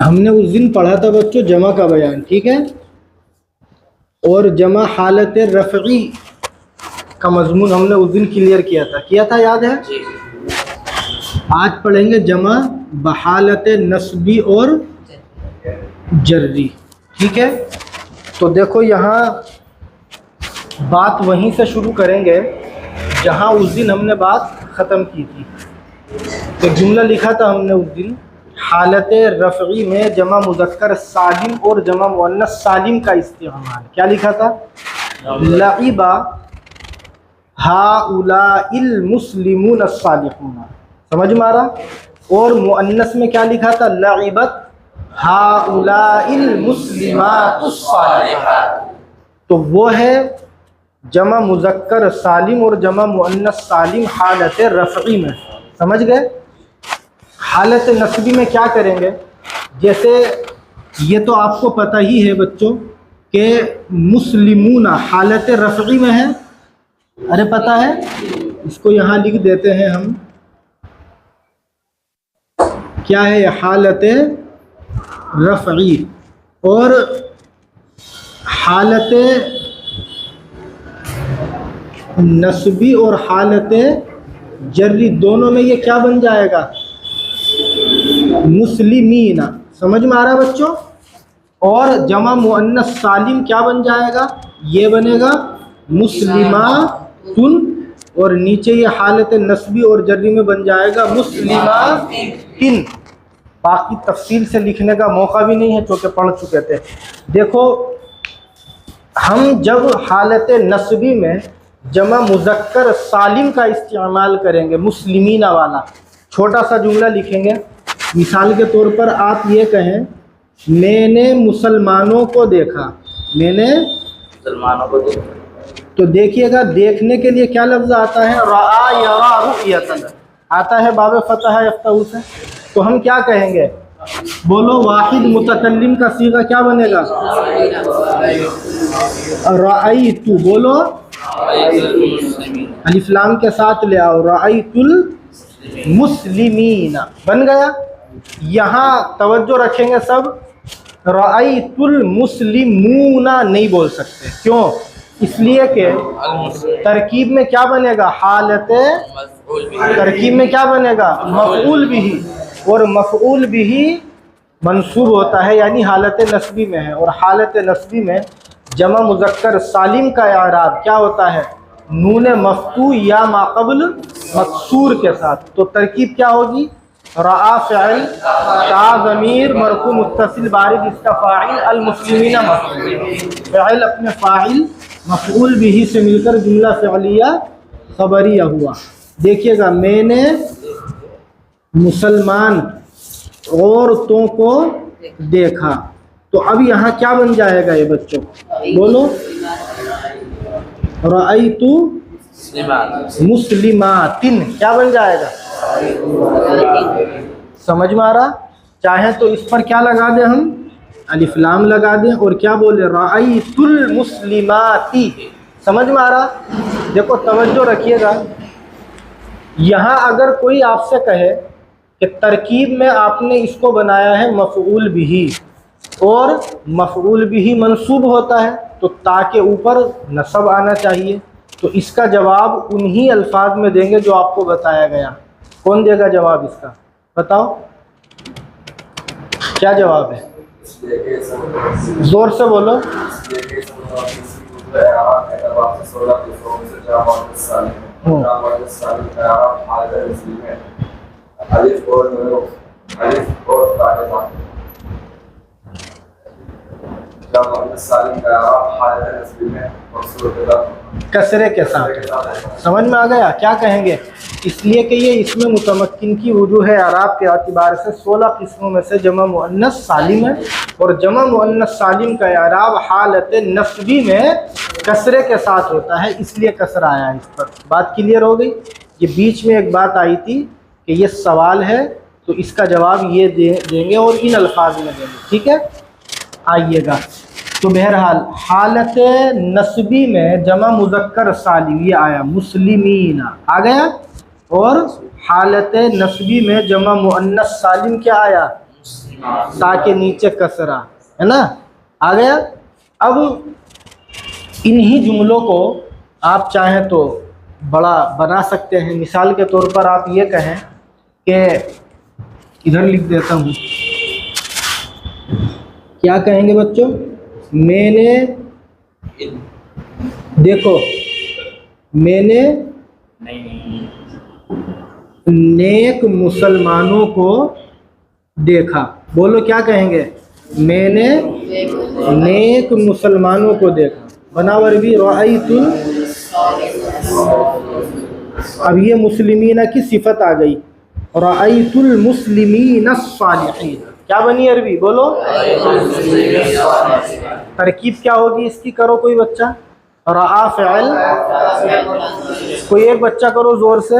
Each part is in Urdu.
ہم نے اس دن پڑھا تھا بچوں جمع کا بیان، ٹھیک ہے، اور جمع حالت رفعی کا مضمون ہم نے اس دن کلیئر کیا تھا، یاد ہے؟ آج پڑھیں گے جمع بحالت نصبی اور جری، ٹھیک ہے۔ تو دیکھو یہاں بات وہیں سے شروع کریں گے جہاں اس دن ہم نے بات ختم کی تھی۔ ایک جملہ لکھا تھا ہم نے اس دن، حالت رفعی میں جمع مذکر سالم اور جمع مؤنث سالم کا استعمال، کیا لکھا تھا؟ لعب ہؤلاء المسلمون الصالحون، سمجھ میں آ رہا؟ اور مؤنث میں کیا لکھا تھا؟ لعبت ہؤلاء المسلمات الصالحات۔ تو وہ ہے جمع مذکر سالم اور جمع مؤنث سالم حالت رفعی میں، سمجھ گئے؟ حالت نصبی میں کیا کریں گے؟ جیسے یہ تو آپ کو پتہ ہی ہے بچوں کہ مسلمون حالت رفعی میں ہے، ارے پتہ ہے؟ اس کو یہاں لکھ دیتے ہیں ہم، کیا ہے یہ حالت رفعی۔ اور حالت نصبی اور حالت جری دونوں میں یہ کیا بن جائے گا؟ مسلمین، سمجھ میں آ رہا بچوں؟ اور جمع مؤنث سالم کیا بن جائے گا؟ یہ بنے گا مسلماتن، اور نیچے یہ حالت نصبی اور جری میں بن جائے گا مسلماتن۔ باقی تفصیل سے لکھنے کا موقع بھی نہیں ہے چونکہ پڑھ چکے تھے۔ دیکھو ہم جب حالت نصبی میں جمع مذکر سالم کا استعمال کریں گے، مسلمین والا، چھوٹا سا جملہ لکھیں گے۔ مثال کے طور پر آپ یہ کہیں میں نے مسلمانوں کو دیکھا، میں نے مسلمانوں کو دیکھا، تو دیکھیے گا دیکھنے کے لیے کیا لفظ آتا ہے؟ رأى يرى رؤية آتا ہے باب فتح یفتح سے۔ تو ہم کیا کہیں گے؟ بولو، واحد متکلم کا صیغہ کیا بنے گا؟ رأیت، بولو الف لام کے ساتھ لے آؤ، رأیت المسلمین، بن گیا۔ یہاں توجہ رکھیں گے سب، رأیت المسلمون نہیں بول سکتے، کیوں؟ اس لیے کہ ترکیب میں کیا بنے گا؟ حالت ترکیب میں کیا بنے گا؟ مفعول بھی، اور مفعول بھی منصوب ہوتا ہے، یعنی حالت نصبی میں ہے، اور حالت نصبی میں جمع مذکر سالم کا اعراب کیا ہوتا ہے؟ نون مفتوح یا ما قبل مکسور کے ساتھ۔ تو ترکیب کیا ہوگی؟ رآ فعل، تا ضمیر مرفوع متصل بارد اس کا فاعل، المسلمین مفعول، فعل اپنے فاعل مفعول بھی سے مل کر جملہ فعلیہ خبریہ ہوا۔ دیکھیے گا میں نے مسلمان عورتوں کو دیکھا، تو اب یہاں کیا بن جائے گا یہ بچوں؟ بولو، رأیت مسلماتن، کیا بن جائے گا؟ سمجھ میں آ رہا؟ چاہیں تو اس پر کیا لگا دیں ہم؟ الف لام لگا دیں، اور کیا بولے؟ رأیت المسلماتی، سمجھ میں آ رہا؟ دیکھو توجہ رکھیے گا، یہاں اگر کوئی آپ سے کہے کہ ترکیب میں آپ نے اس کو بنایا ہے مفعول بھی، اور مفعول بھی منصوب ہوتا ہے تو تا کے اوپر نصب آنا چاہیے، تو اس کا جواب انہی الفاظ میں دیں گے جو آپ کو بتایا گیا۔ کون دے گا جواب اس کا؟ بتاؤ کیا جواب ہے؟ زور سے بولو۔ کسرے کے ساتھ، سمجھ میں آ گیا؟ کیا کہیں گے؟ اس لیے کہ یہ اس میں متمکن کی وجوہ اعراب کے اعتبار سے 16 قسموں میں سے جمع مؤنث سالم ہے، اور جمع مؤنث سالم کا اعراب حالت نصبی میں کسرے کے ساتھ ہوتا ہے، اس لیے کسرہ آیا ہے۔ اس پر بات کلیئر ہو گئی؟ یہ بیچ میں ایک بات آئی تھی کہ یہ سوال ہے تو اس کا جواب یہ دیں گے اور ان الفاظ میں دیں گے، ٹھیک ہے؟ آئیے گا، تو بہرحال حالت نصبی میں جمع مذکر سالم یہ آیا مسلمین، آ گیا؟ اور حالت نصبی میں جمع مؤنث سالم کیا آیا؟ تاکہ نیچے کسرہ ہے نا، آ گیا۔ اب انہی جملوں کو آپ چاہیں تو بڑا بنا سکتے ہیں۔ مثال کے طور پر آپ یہ کہیں کہ ادھر لکھ دیتا ہوں، کیا کہیں گے بچوں؟ میں نے، دیکھو میں نے نیک مسلمانوں کو دیکھا، بولو کیا کہیں گے؟ میں نے نیک مسلمانوں کو دیکھا، بناور بھی رأیت، اب یہ مسلمین کی صفت آ گئی، رأیت المسلمین الصالحین، کیا بنی عربی؟ بولو ترکیب کیا ہوگی اس کی؟ کرو کوئی بچہ، رآ فعل، کوئی ایک بچہ کرو زور سے،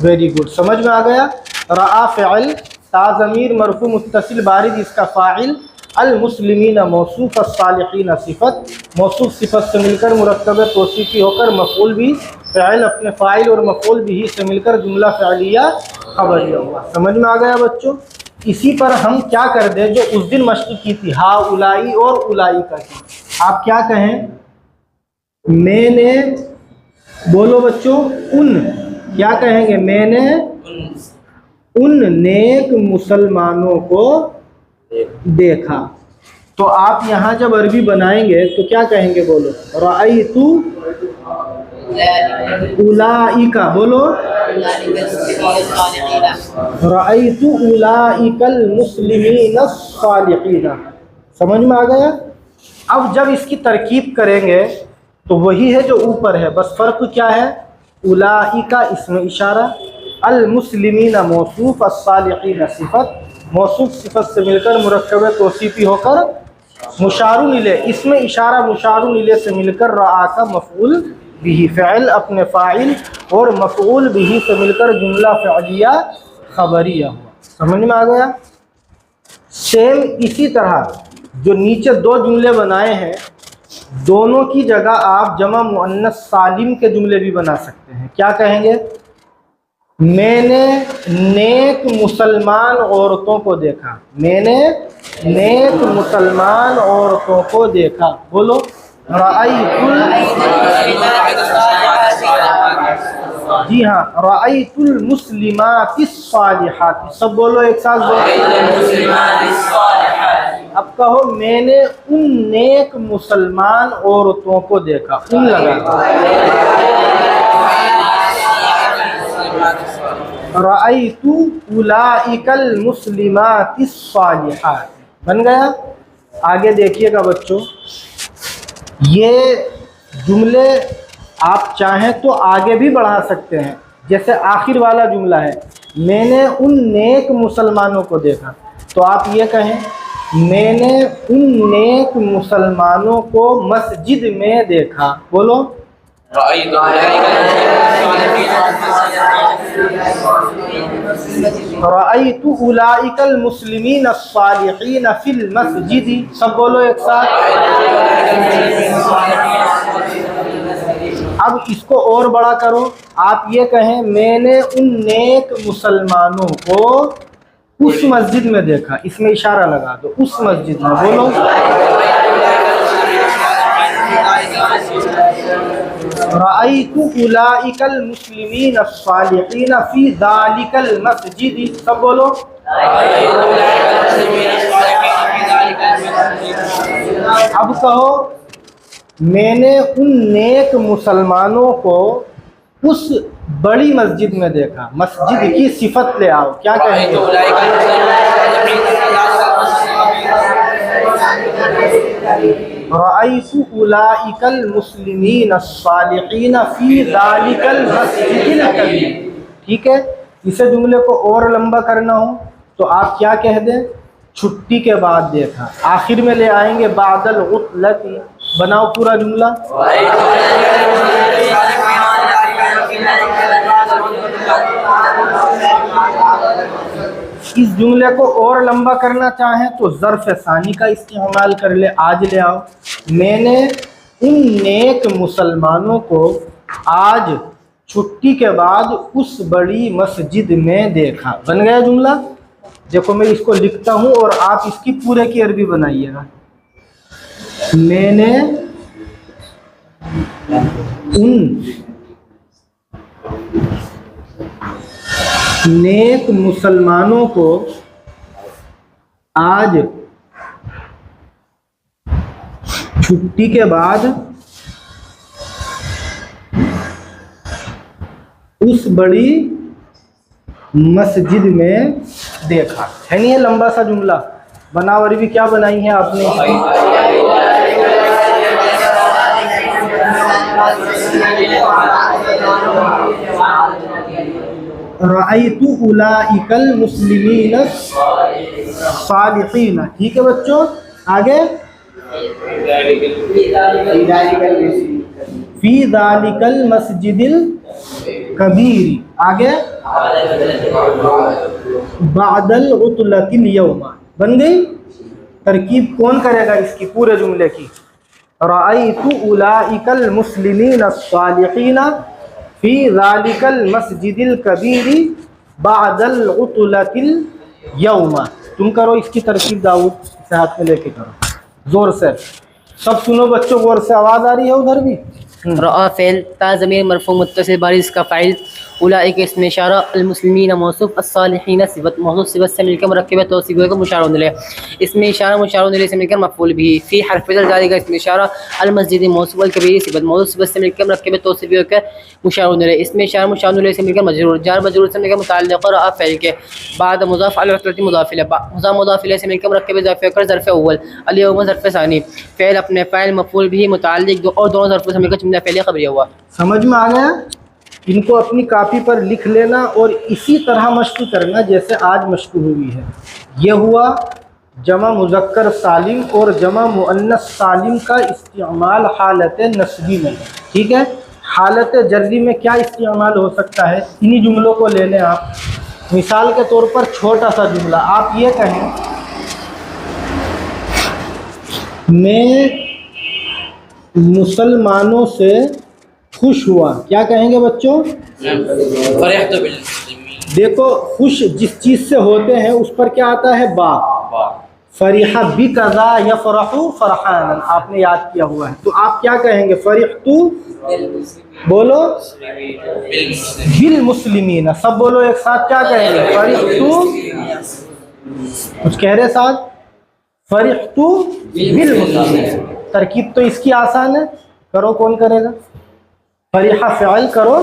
ویری گڈ، سمجھ میں آ گیا۔ رآ فعل، تا ضمیر مرفوع متصل بارد اس کا فاعل، المسلمین موصوف، الصالحین صفت، موصوف صفت سے مل کر مرکب توصیفی ہو کر مفعول بھی، فعل اپنے فاعل اور مفعول بھی سے مل کر جملہ فعلیہ خبریہ ہوا۔ سمجھ میں آ گیا بچوں؟ اسی پر ہم کیا کر دیں جو اس دن مشق کی تھی، ہا اولائی اور اولائی کا کی، آپ کیا کہیں؟ میں نے، بولو بچوں، ان، کیا کہیں گے؟ میں نے ان نیک مسلمانوں کو دیکھا۔ تو آپ یہاں جب عربی بنائیں گے تو کیا کہیں گے؟ بولو رأیت اولئک، بولو رأیت اولئک المسلمین الصالحین، سمجھ میں آ گیا؟ اب جب اس کی ترکیب کریں گے تو وہی ہے جو اوپر ہے، بس فرق کیا ہے؟ اولئک اسم اشارہ، المسلمین موصوف، الصالحین صفت، موصوف صفت سے مل کر مرکب توصیفی ہو کر مشار الیہ، اسم اشارہ مشار الیہ سے مل کر رآ کا مفعول بھی، فعل اپنے فاعل اور مفعول بھی سے مل کر جملہ فعلیہ خبریہ ہوا۔ سمجھ میں آ گیا؟ سیم اسی طرح جو نیچے دو جملے بنائے ہیں، دونوں کی جگہ آپ جمع مؤنث سالم کے جملے بھی بنا سکتے ہیں۔ کیا کہیں گے؟ میں نے نیک مسلمان عورتوں کو دیکھا، میں نے نیک مسلمان عورتوں کو دیکھا، بولو جی ہاں، رأیت المسلمات الصالحات، سب بولو ایک ساتھ بولو۔ اب کہو میں نے ان نیک مسلمان عورتوں کو دیکھا، ان لگا، رأیت اولئک المسلمات الصالحات، بن گیا۔ آگے دیکھیے گا بچوں، یہ جملے آپ چاہیں تو آگے بھی بڑھا سکتے ہیں، جیسے آخر والا جملہ ہے میں نے ان نیک مسلمانوں کو دیکھا، تو آپ یہ کہیں میں نے ان نیک مسلمانوں کو مسجد میں دیکھا، بولو رأیت اولئک المسلمین الصالحین فی المسجد، سب بولو ایک ساتھ۔ اب اس کو اور بڑا کرو، آپ یہ کہیں میں نے ان نیک مسلمانوں کو اس مسجد میں دیکھا، اس میں اشارہ لگا دو، اس مسجد میں، بولو رأیت اولئک المسلمین الصالحین فی ذلک المسجد، سب بولو اب کہو میں نے ان نیک مسلمانوں کو اس بڑی مسجد میں دیکھا، مسجد کی صفت لے آؤ، کیا کہیں گے؟ رأیت اولئک المسلمین الصالحین فی ذلک المسجد الکبیر، ٹھیک ہے؟ اسے جملے کو اور لمبا کرنا ہو تو آپ کیا کہہ دیں؟ چھٹی کے بعد دیکھا، آخر میں لے آئیں گے بعد العطلۃ، بناؤ پورا جملہ، اس جملے کو اور لمبا کرنا چاہیں تو ظرف ثانی کا استعمال کر لے. آج لے آؤ. میں نے ان نیک مسلمانوں کو آج چھٹی کے بعد اس بڑی مسجد میں دیکھا. بن گیا جملہ. دیکھو میں اس کو لکھتا ہوں اور آپ اس کی پورے کی عربی بنائیے گا. میں نے ان نیک مسلمانوں کو آج چھٹی کے بعد اس بڑی مسجد میں دیکھا. ہے نہیں یہ لمبا سا جملہ؟ بناوری بھی کیا بنائی ہے آپ نے؟ رأیت اولئک المسلمین الصالحین. ٹھیک ہے بچوں. آگے فی ذالک المسجد الکبیر. آگے بعد العطلۃ اليوم. بن گئی. ترکیب کون کرے گا اس کی پورے جملے کی؟ رأیت اولئک المسلمین الصالحین فی ذالک المسجد الکبیر بعد العطلۃ اليوم. تم کرو اس کی ترکیب. داؤد اسے ہاتھ میں لے کے کرو زور سے. سب سنو بچوں غور سے. آواز آ رہی ہے ادھر بھی؟ رأى فعل تا ضمیر مرفوع متصل بارز کا فاعل اولئک اسم اشارہ المسلمین موصوف الصالحین صفت موصوف صفت سے مل کر مرکب توصیف کا مشار ہونے اسم اشارہ مشار ہونے سے مل کر مفعول بھی فی حرف جر ذالک اسم اشارہ المسجد موصوف الکبیر صفت موصوف صفت سے مل کر مرکب توصیف کا مشار ہونے اسم اشارہ مشار ہونے سے مل کر مجرور جار مجرور سے مل کر متعلق رأى فعل کے بعد مضاف علی العطلۃ مضاف الیہ مضاف الیہ سے مل کر مرکب اضافہ کر ظرف اول الیوم ظرف ثانی فعل اپنے فاعل مفعول بھی متعلق دو اور دونوں ظرفوں سے مل کر جملہ فعلیہ خبریہ ہوا. سمجھ میں آ گیا؟ ان کو اپنی کاپی پر لکھ لینا اور اسی طرح مشق کرنا جیسے آج مشق ہوئی ہے. یہ ہوا جمع مذکر سالم اور جمع مؤنث سالم کا استعمال حالت نصبی میں. ٹھیک ہے. حالت جری میں کیا استعمال ہو سکتا ہے؟ انہی جملوں کو لے لیں آپ. مثال کے طور پر چھوٹا سا جملہ آپ یہ کہیں میں مسلمانوں سے خوش ہوا. کیا کہیں گے بچوں؟ دیکھو خوش جس چیز سے ہوتے ہیں اس پر کیا آتا ہے؟ با. فرح بکذا یفرح فرحانا. آپ نے یاد کیا ہوا ہے. تو آپ کیا کہیں گے؟ فرحت بولو بالمسلمین. سب بولو ایک ساتھ. کیا کہیں گے؟ فرحت. کچھ کہہ رہے ساتھ؟ فرحت بالمسلمین. ترکیب تو اس کی آسان ہے. کرو. کون کرے گا؟ فرحہ فعل کرو.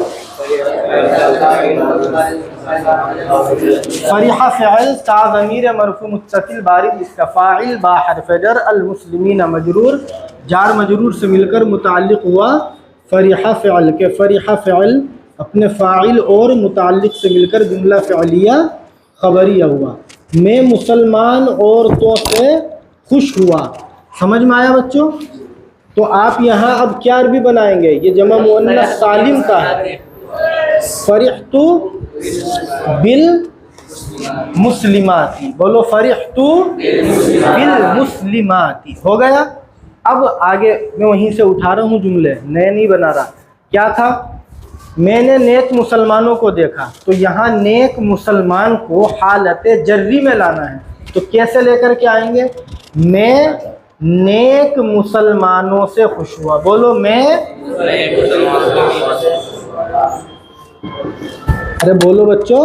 فرحہ فعل تا ضمیر مرفوع متصل بارد اس کا فاعل با حرف جر المسلمین مجرور جار مجرور سے مل کر متعلق ہوا فرحہ فعل کے. فرحہ فعل اپنے فاعل اور متعلق سے مل کر جملہ فعلیہ خبریہ ہوا. میں مسلمان عورتوں سے خوش ہوا. سمجھ میں آیا بچوں؟ تو آپ یہاں اب کیا عربی بنائیں گے؟ یہ جمع مؤنث سالم کا ہے. فرحت بالمسلمات. بولو فرحت بالمسلمات. ہو گیا. اب آگے میں وہیں سے اٹھا رہا ہوں جملے, نئے نہیں بنا رہا. کیا تھا؟ میں نے نیک مسلمانوں کو دیکھا. تو یہاں نیک مسلمان کو حالت جری میں لانا ہے. تو کیسے لے کر کے آئیں گے؟ میں نیک مسلمانوں سے خوش ہوا. بولو میں. ارے بولو بچوں.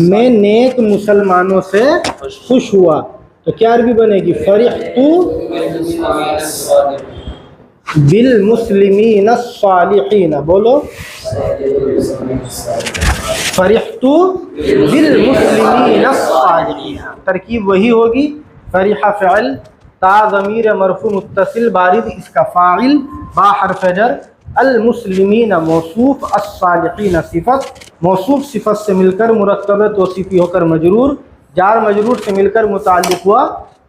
میں نیک مسلمانوں سے خوش ہوا. تو کیا عربی بنے گی؟ فرحت بالمسلمین الصالحین. بولو فرحت بالمسلمین الصالحین. ترکیب وہی ہوگی. فرحہ فعل تا ضمیر مرفوع متصل بارد اس کا فاعل با حرف جر المسلمین موصوف الصالحین صفت موصوف صفت سے مل کر مرکب توصیفی ہو کر مجرور جار مجرور سے مل کر متعلق ہوا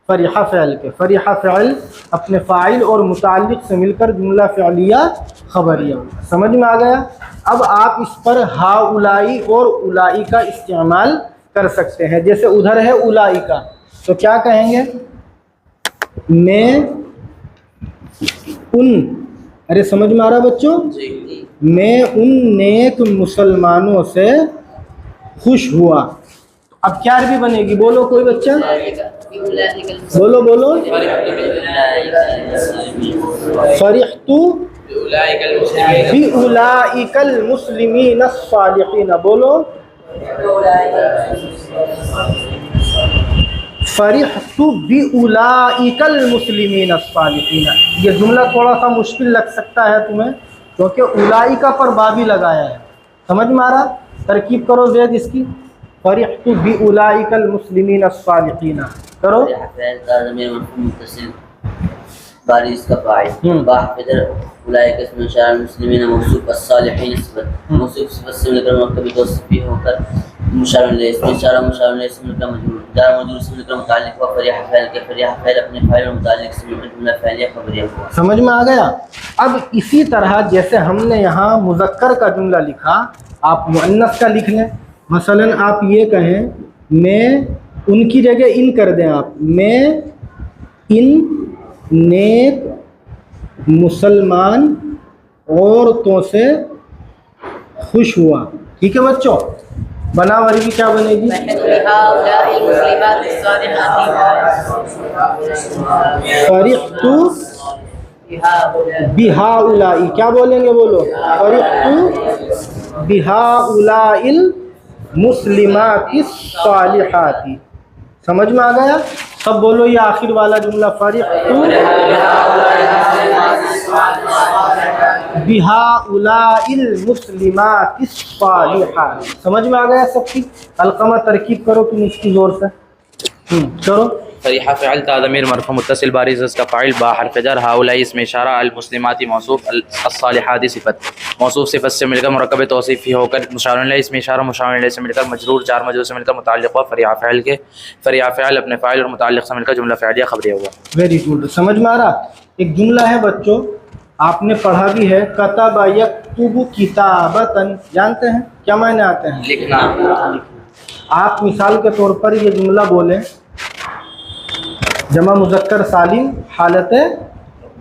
فریحہ فعل کے، فریحہ فعل اپنے فاعل اور متعلق سے مل کر جملہ فعلیہ خبریہ ہوگا۔ سمجھ میں آ گیا؟ اب آپ اس پر ہاؤلائی اور اولائی کا استعمال کر سکتے ہیں۔ جیسے ادھر ہے اولائی کا، تو کیا کہیں گے؟ میں ان، ارے سمجھ میں آ رہا بچوں؟ میں ان نیک مسلمانوں سے خوش ہوا۔ اب کیا عربی بنے گی؟ بولو کوئی بچہ، بولو بولو۔ فرحت بأولئک المسلمین الصالحین، بولو فرحت بأولئک المسلمین الصالحین۔ یہ جملہ تھوڑا سا مشکل لگ سکتا ہے تمہیں، کیونکہ اولئک پر بابی لگایا ہے۔ سمجھ میں آ رہا؟ ترکیب کرو زید اس کی، فرحت بأولئک المسلمین الصالحین کرو۔ بارش کا فاعل باحفظر اولئک اسم اشارہ المسلمین موصوف الصالحین صفت موصوف صفت سے مل کر مرکب توصیفی ہو کر مشار الیہ اسم اشارہ مشار الیہ سے مل کر مجرور جار مجرور سے مل کر متعلق و فریح فعل کے فریح فعل اپنے فاعل اور متعلق سے مل کر جملہ فعلیہ خبریہ ہوا۔ سمجھ میں آ گیا؟ اب اسی طرح جیسے ہم نے یہاں مذکر کا جملہ لکھا، آپ مؤنث کا لکھ لیں۔ مثلا آپ یہ کہیں، میں ان کی جگہ ان کر دیں آپ، میں ان نیک مسلمان عورتوں سے خوش ہوا۔ ٹھیک ہے بچوں؟ بناوری کی کیا بنے گی؟ فرحت بہاؤلائی، کیا بولیں گے؟ بولو فرحت بہاؤلائی المسلمات الصالحات۔ سمجھ میں آ گیا؟ سب بولو یہ آخر والا جملہ، فرحت بہاؤلائی المسلمات الصالحات۔ سمجھ میں آ گیا سب کی؟ علقمہ ترکیب کرو تم اس کی زور سے کرو۔ فریحہ فعل تا ضمیر مرفوع متصل بارز اس کا فاعل با حرف جر ہؤلاء اسم اشارہ المسلمات موصوف الصالحات صفت موصوف صفت سے مل کر مرکب توصیفی ہو کر مشار الیہ اسم اشارہ مشار الیہ سے مل کر مجرور جار مجرور سے مل کر متعلق و فریحہ فعل کے فریحہ فعل اپنے فاعل اور متعلق سے مل کر جملہ فعلیہ خبریہ ہوا۔ Very good. سمجھ میں آ رہا؟ ایک جملہ ہے بچوں، آپ نے پڑھا بھی ہے، کتب یکتب کتابۃ، جانتے ہیں کیا معنی آتے ہیں؟ لکھنا۔ آپ مثال کے طور پر یہ جملہ بولیں، جمع مذکر سالم حالت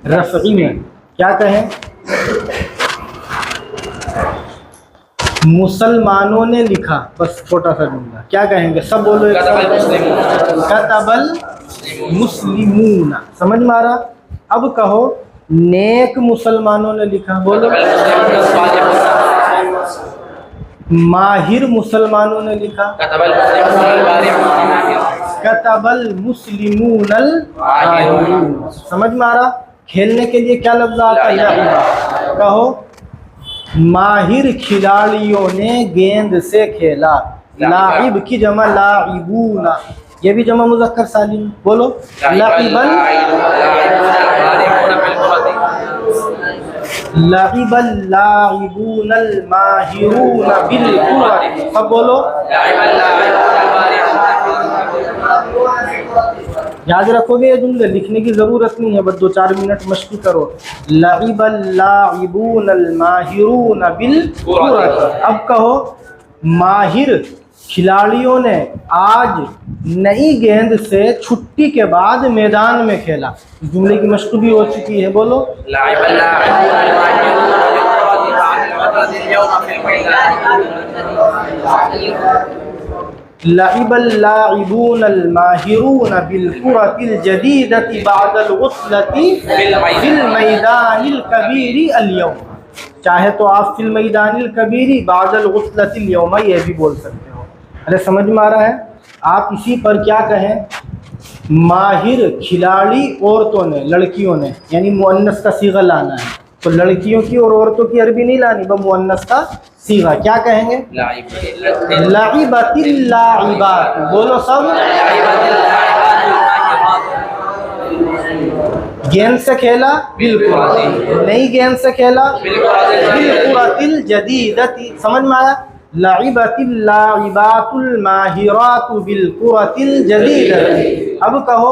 رفعی میں کیا کہیں؟ مسلمانوں نے لکھا، بس چھوٹا سا جملہ، کیا کہیں گے؟ سب بولو ایک ساتھ، کتب المسلمون۔ سمجھ میں آ رہا؟ اب کہو نیک مسلمانوں نے لکھا، بولو ماہر مسلمانوں نے لکھا، کتب المسلمون الماہرون۔ سمجھ میں آ رہا؟ کھیلنے کے لیے کیا لفظ آتا ہے؟ کہو ماہر کھلاڑیوں نے گیند سے کھیلا، لاعب کی جمع لاعبون، یہ بھی جمع مذکر سالم، بولو لعب اللاعبون الماہرون بالکرة، سب بولو یاد رکھو گے یہ جملے، لکھنے کی ضرورت نہیں ہے، بس 2-4 منٹ مشق کرو۔ لعب اللاعبون الماہرون بالکرة۔ اب کہو ماہر کھلاڑیوں نے آج نئی گیند سے چھٹی کے بعد میدان میں کھیلا۔ جملے کی مشق بھی ہو چکی ہے، بولو لعب اللاعبون الماہرون بالکرة الجدیدة بعد الغسلة في الميدان الكبير اليوم۔ چاہے تو آپ فی المیدان الکبیر بعد الغسلة اليوم یہ بھی بول سکتے ہو۔ ارے سمجھ میں آ رہا ہے؟ آپ اسی پر کیا کہیں؟ ماہر کھلاڑی عورتوں نے، لڑکیوں نے، یعنی مؤنث کا صیغہ لانا ہے، تو لڑکیوں کی اور عورتوں کی عربی نہیں لانی، بس مؤنث کا صیغہ کیا کہیں گے؟ لعبت اللاعبات، بولو سب گیند سے کھیلا، بالکل نئی گیند سے کھیلا، بالکرة الجدیدۃ۔ سمجھ میں آیا؟ لعبت اللاعبات الماہرات بالکرة الجدیدۃ۔ اب کہو